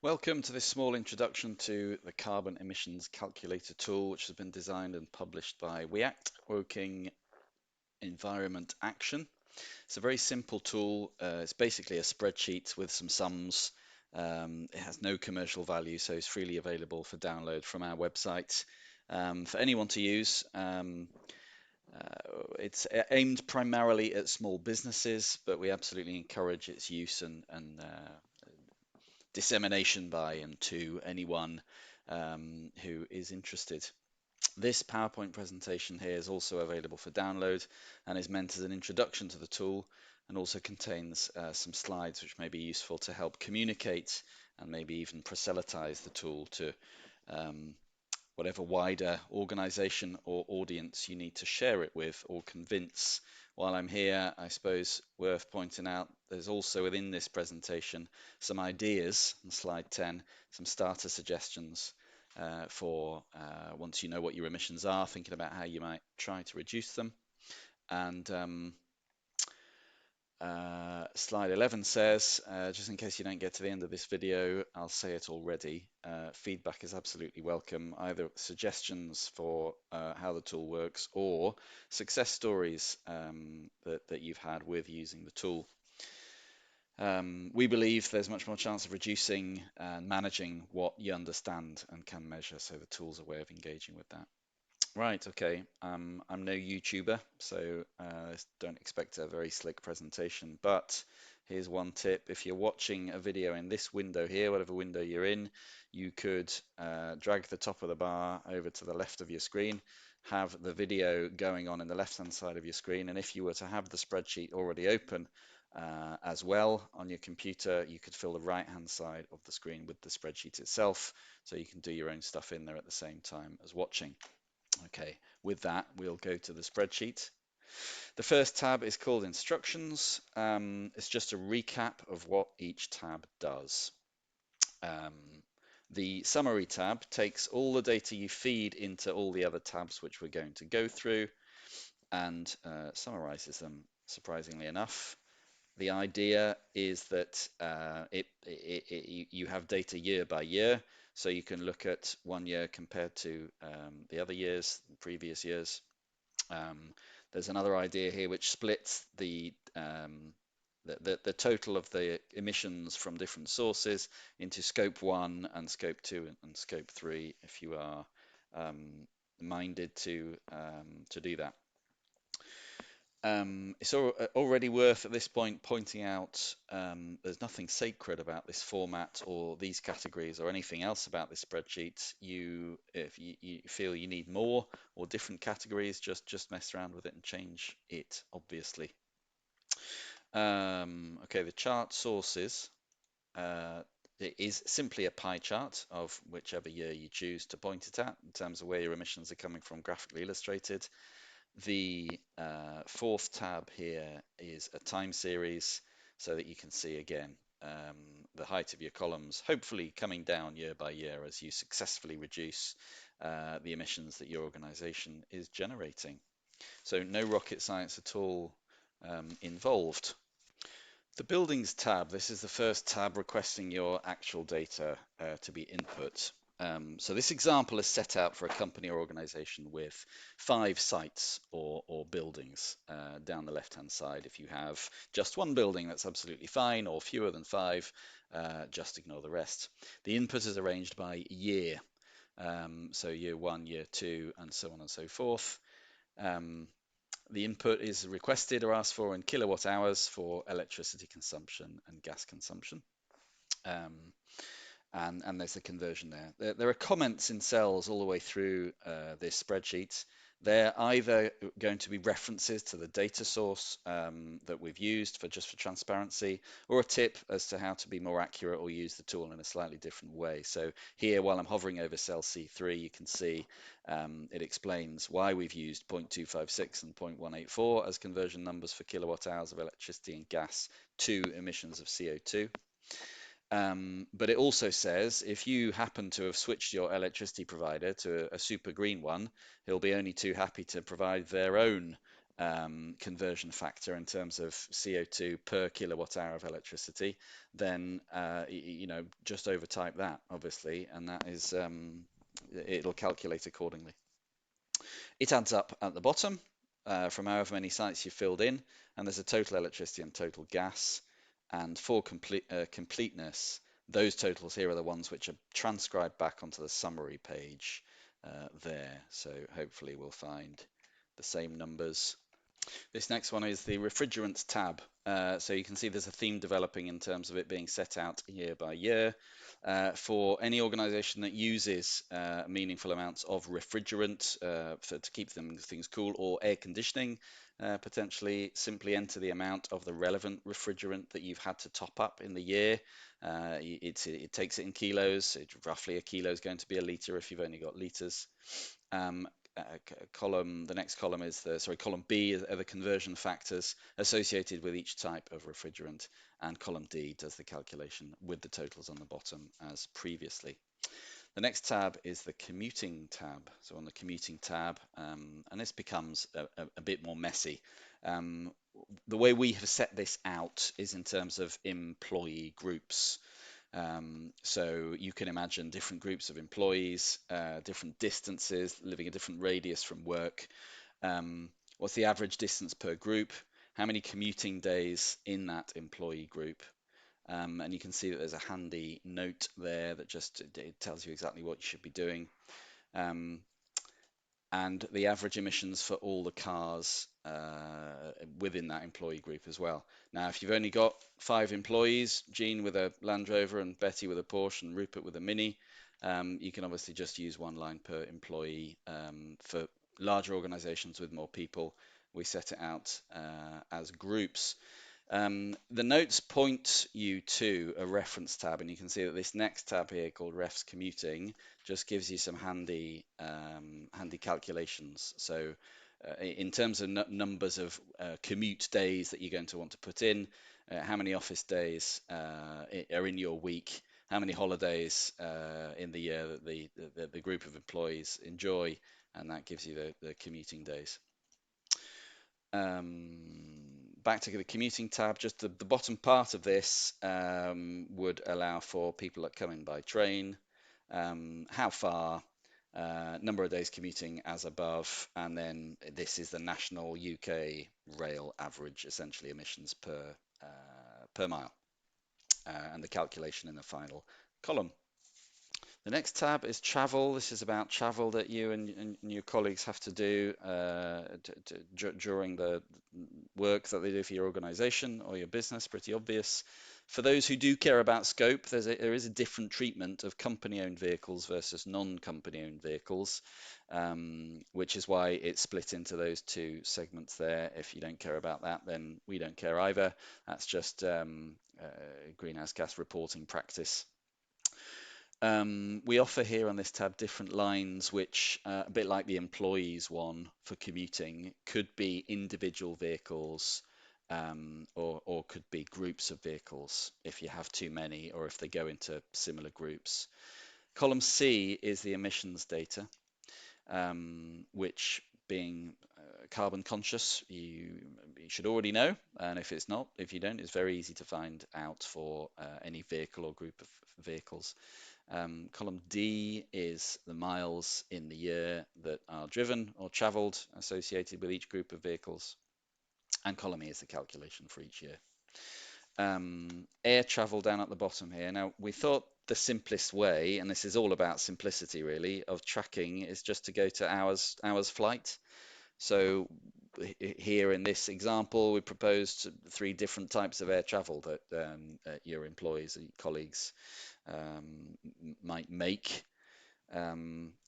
Welcome to this small introduction to the Carbon Emissions Calculator tool, which has been designed and published by WEAct, Woking Environment Action. It's a very simple tool. It's basically a spreadsheet with some sums. It has no commercial value, so it's freely available for download from our website for anyone to use. It's aimed primarily at small businesses, but we absolutely encourage its use and dissemination by and to anyone who is interested. This PowerPoint presentation here is also available for download and is meant as an introduction to the tool, and also contains some slides which may be useful to help communicate and maybe even proselytize the tool to um, whatever wider organization or audience you need to share it with or convince. While I'm here, I suppose worth pointing out there's also within this presentation some ideas on slide 10, some starter suggestions for once you know what your emissions are, thinking about how you might try to reduce them. And slide 11 says, just in case you don't get to the end of this video, I'll say it already, feedback is absolutely welcome, either suggestions for how the tool works or success stories that you've had with using the tool. We believe there's much more chance of reducing and managing what you understand and can measure, so the tool's a way of engaging with that. Right, okay. I'm no YouTuber, so don't expect a very slick presentation, but here's one tip. If you're watching a video in this window here, whatever window you're in, you could drag the top of the bar over to the left of your screen, have the video going on in the left-hand side of your screen, and if you were to have the spreadsheet already open as well on your computer, you could fill the right-hand side of the screen with the spreadsheet itself, so you can do your own stuff in there at the same time as watching. Okay, with that, we'll go to the spreadsheet. The first tab is called Instructions. It's just a recap of what each tab does. The Summary tab takes all the data you feed into all the other tabs which we're going to go through and summarizes them, surprisingly enough. The idea is that you have data year by year, so you can look at 1 year compared to the other years, previous years. There's another idea here which splits the total of the emissions from different sources into scope 1 and scope 2 and scope 3 if you are minded to do that. It's already worth at this point pointing out there's nothing sacred about this format or these categories or anything else about this spreadsheet. If you feel you need more or different categories, just mess around with it and change it, obviously. Okay, the chart sources. It is simply a pie chart of whichever year you choose to point it at in terms of where your emissions are coming from, graphically illustrated. The fourth tab here is a time series so that you can see again the height of your columns, hopefully coming down year by year as you successfully reduce the emissions that your organization is generating. So no rocket science at all involved. The Buildings tab, this is the first tab requesting your actual data to be input. So this example is set out for a company or organization with 5 sites or buildings down the left-hand side. If you have just one building, that's absolutely fine, or fewer than 5, just ignore the rest. The input is arranged by year, so year 1, year 2, and so on and so forth. The input is requested or asked for in kilowatt hours for electricity consumption and gas consumption. And there's a conversion there. There are comments in cells all the way through this spreadsheet. They're either going to be references to the data source that we've used for transparency, or a tip as to how to be more accurate or use the tool in a slightly different way. So here, while I'm hovering over cell C3, you can see it explains why we've used 0.256 and 0.184 as conversion numbers for kilowatt hours of electricity and gas to emissions of CO2. But it also says if you happen to have switched your electricity provider to a super green one, he'll be only too happy to provide their own conversion factor in terms of CO2 per kilowatt hour of electricity, then just overtype that obviously, and that is it'll calculate accordingly. It adds up at the bottom from however many sites you filled in, and there's a total electricity and total gas. And for completeness, those totals here are the ones which are transcribed back onto the summary page there. So hopefully we'll find the same numbers. This next one is the refrigerants tab. So you can see there's a theme developing in terms of it being set out year by year. For any organization that uses meaningful amounts of refrigerant to keep things cool, or air conditioning, potentially simply enter the amount of the relevant refrigerant that you've had to top up in the year. It takes it in kilos. Roughly a kilo is going to be a litre if you've only got litres. The next column is column B are the conversion factors associated with each type of refrigerant, and column D does the calculation with the totals on the bottom as previously. The next tab is the commuting tab. So on the commuting tab, and this becomes a bit more messy. The way we have set this out is in terms of employee groups. So you can imagine different groups of employees, different distances, living a different radius from work. What's the average distance per group? How many commuting days in that employee group? And you can see that there's a handy note there that just it tells you exactly what you should be doing. And the average emissions for all the cars within that employee group as well. Now, if you've only got 5 employees, Jean with a Land Rover and Betty with a Porsche and Rupert with a Mini, you can obviously just use one line per employee. For larger organizations with more people, we set it out as groups. The notes point you to a reference tab, and you can see that this next tab here called Refs Commuting just gives you some handy calculations. So in terms of numbers of commute days that you're going to want to put in, how many office days are in your week, how many holidays in the year that the group of employees enjoy, and that gives you the commuting days. Back to the commuting tab, just the bottom part of this would allow for people that come in by train, how far, number of days commuting as above, and then this is the national UK rail average, essentially emissions per mile, and the calculation in the final column. The next tab is travel. This is about travel that you and your colleagues have to do during the work that they do for your organization or your business, pretty obvious. For those who do care about scope, there is a different treatment of company-owned vehicles versus non-company-owned vehicles, which is why it's split into those two segments there. If you don't care about that, then we don't care either. That's just greenhouse gas reporting practice. We offer here on this tab different lines, which a bit like the employees one for commuting, could be individual vehicles or could be groups of vehicles if you have too many or if they go into similar groups. Column C is the emissions data, which being carbon conscious, you should already know, and if you don't, it's very easy to find out for any vehicle or group of vehicles. Column D is the miles in the year that are driven or travelled associated with each group of vehicles. And column E is the calculation for each year. Air travel down at the bottom here. Now, we thought the simplest way, and this is all about simplicity really, of tracking is just to go to hours flight. So here in this example, we proposed 3 different types of air travel that your employees and colleagues might make.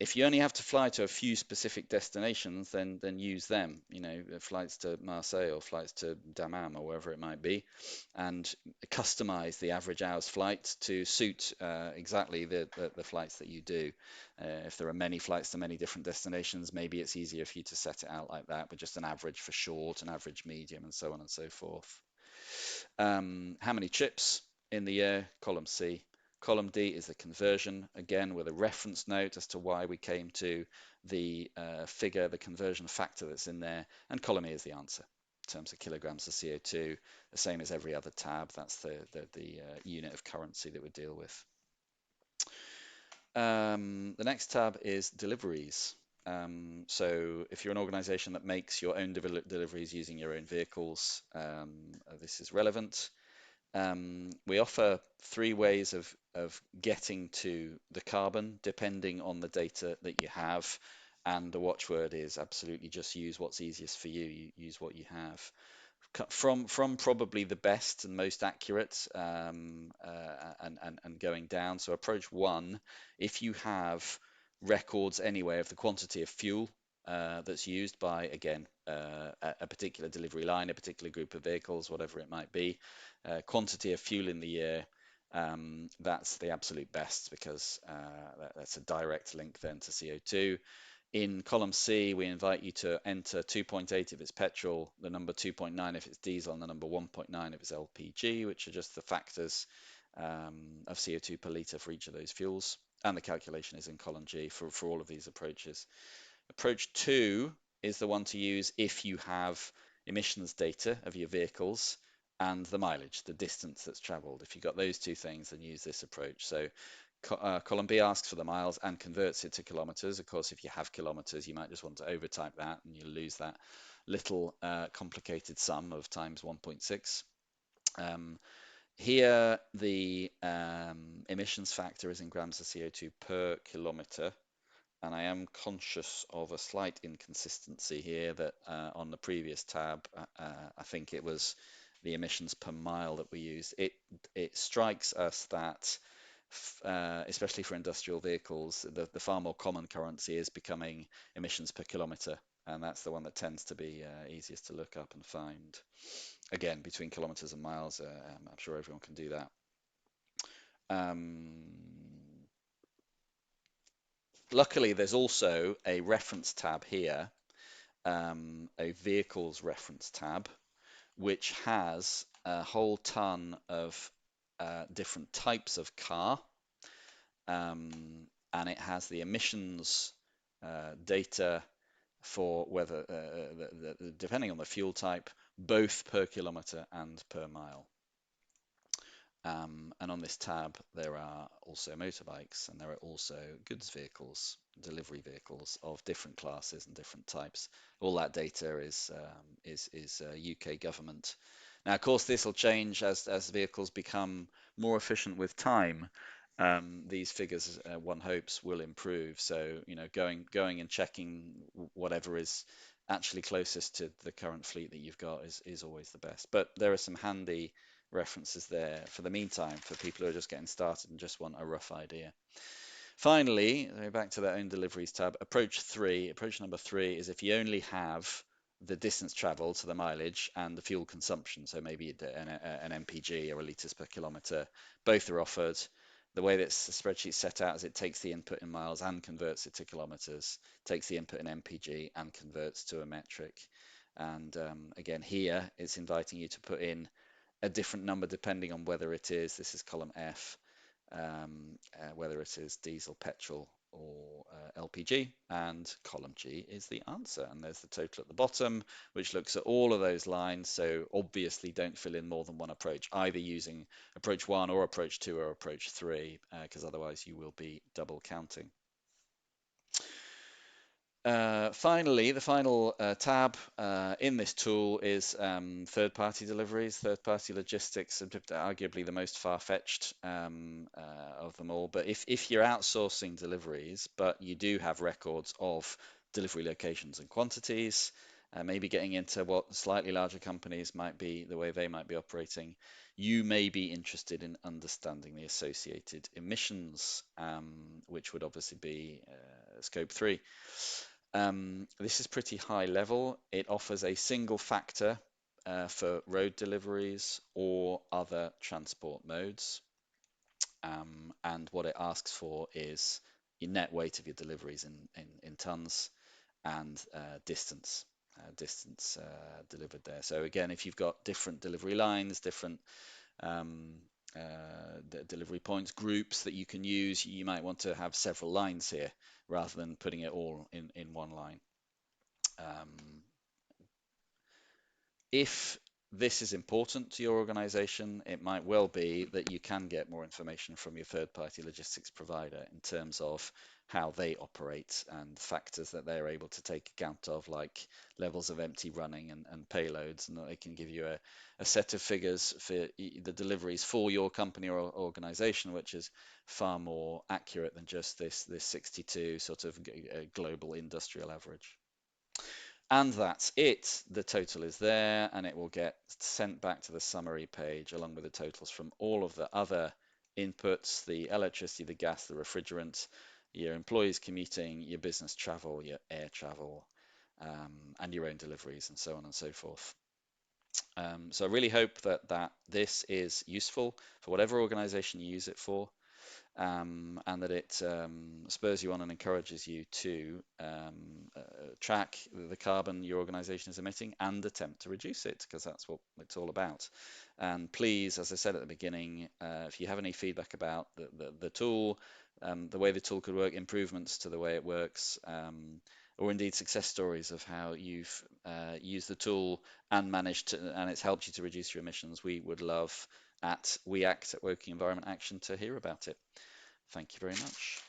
If you only have to fly to a few specific destinations, then use them. You know, flights to Marseille or flights to Dammam or wherever it might be, and customize the average hour's flight to suit exactly the flights that you do. If there are many flights to many different destinations, maybe it's easier for you to set it out like that with just an average for short, an average medium, and so on and so forth. How many trips in the year? Column C. Column D is the conversion, again with a reference note as to why we came to the figure, the conversion factor that's in there, and column E is the answer in terms of kilograms of CO2, the same as every other tab. That's the unit of currency that we deal with. The next tab is deliveries. So if you're an organization that makes your own deliveries using your own vehicles, this is relevant. We offer 3 ways of getting to the carbon depending on the data that you have. And the watchword is absolutely just use what's easiest for you. Use what you have. From probably the best and most accurate and going down. So approach 1, if you have records anyway of the quantity of fuel that's used by, again, a particular delivery line, a particular group of vehicles, whatever it might be, quantity of fuel in the year, that's the absolute best because that's a direct link then to CO2. In column C, we invite you to enter 2.8 if it's petrol, the number 2.9 if it's diesel, and the number 1.9 if it's LPG, which are just the factors of CO2 per litre for each of those fuels. And the calculation is in column G for all of these approaches. Approach 2 is the one to use if you have emissions data of your vehicles and the mileage, the distance that's traveled. If you've got those 2 things, then use this approach. So column B asks for the miles and converts it to kilometers. Of course, if you have kilometers, you might just want to overtype that and you'll lose that little complicated sum of times 1.6. Here, the emissions factor is in grams of CO2 per kilometer. And I am conscious of a slight inconsistency here that on the previous tab, I think it was the emissions per mile that we used. It strikes us that especially for industrial vehicles, the far more common currency is becoming emissions per kilometer, and that's the one that tends to be easiest to look up and find. Again, between kilometers and miles, I'm sure everyone can do that. Luckily, there's also a reference tab here, a vehicles reference tab, which has a whole ton of different types of car. And it has the emissions data for whether, depending on the fuel type, both per kilometer and per mile. And on this tab, there are also motorbikes and there are also goods vehicles, delivery vehicles of different classes and different types. All that data is UK government. Now, of course, this will change as vehicles become more efficient with time. These figures, one hopes, will improve. So, going and checking whatever is actually closest to the current fleet that you've got is always the best. But there are some handy references there for the meantime for people who are just getting started and just want a rough idea. Finally, back to that own deliveries tab, approach number 3 is if you only have the distance traveled, so the mileage, and the fuel consumption, so maybe an MPG or a litres per kilometre, both are offered. The way that the spreadsheet set out is it takes the input in miles and converts it to kilometres, takes the input in MPG and converts to a metric. And again, here it's inviting you to put in a different number depending on whether it is, this is column F, whether it is diesel, petrol, or LPG, and column G is the answer. And there's the total at the bottom, which looks at all of those lines. So obviously don't fill in more than one approach, either using approach 1 or approach 2 or approach 3, because otherwise you will be double counting. Finally, the final tab in this tool is third-party deliveries, third-party logistics, arguably the most far-fetched of them all. But if you're outsourcing deliveries, but you do have records of delivery locations and quantities, maybe getting into what slightly larger companies might be, the way they might be operating, you may be interested in understanding the associated emissions, which would obviously be scope 3. This is pretty high level. It offers a single factor for road deliveries or other transport modes. And what it asks for is your net weight of your deliveries in tons and distance delivered there. So again, if you've got different delivery lines, different delivery points, groups that you can use. You might want to have several lines here rather than putting it all in one line. Um, if this is important to your organization, it might well be that you can get more information from your third-party logistics provider in terms of how they operate and factors that they're able to take account of, like levels of empty running and payloads, and that they can give you a set of figures for the deliveries for your company or organization, which is far more accurate than just this 62 sort of global industrial average. And that's it. The total is there, and it will get sent back to the summary page along with the totals from all of the other inputs, the electricity, the gas, the refrigerant, your employees commuting, your business travel, your air travel, and your own deliveries, and so on and so forth. So I really hope that this is useful for whatever organization you use it for. And that it spurs you on and encourages you to track the carbon your organization is emitting and attempt to reduce it, because that's what it's all about. And please, as I said at the beginning, if you have any feedback about the tool, the way the tool could work, improvements to the way it works, or indeed success stories of how you've used the tool and and it's helped you to reduce your emissions, we would love at WEAct, at Working Environment Action, to hear about it. Thank you very much.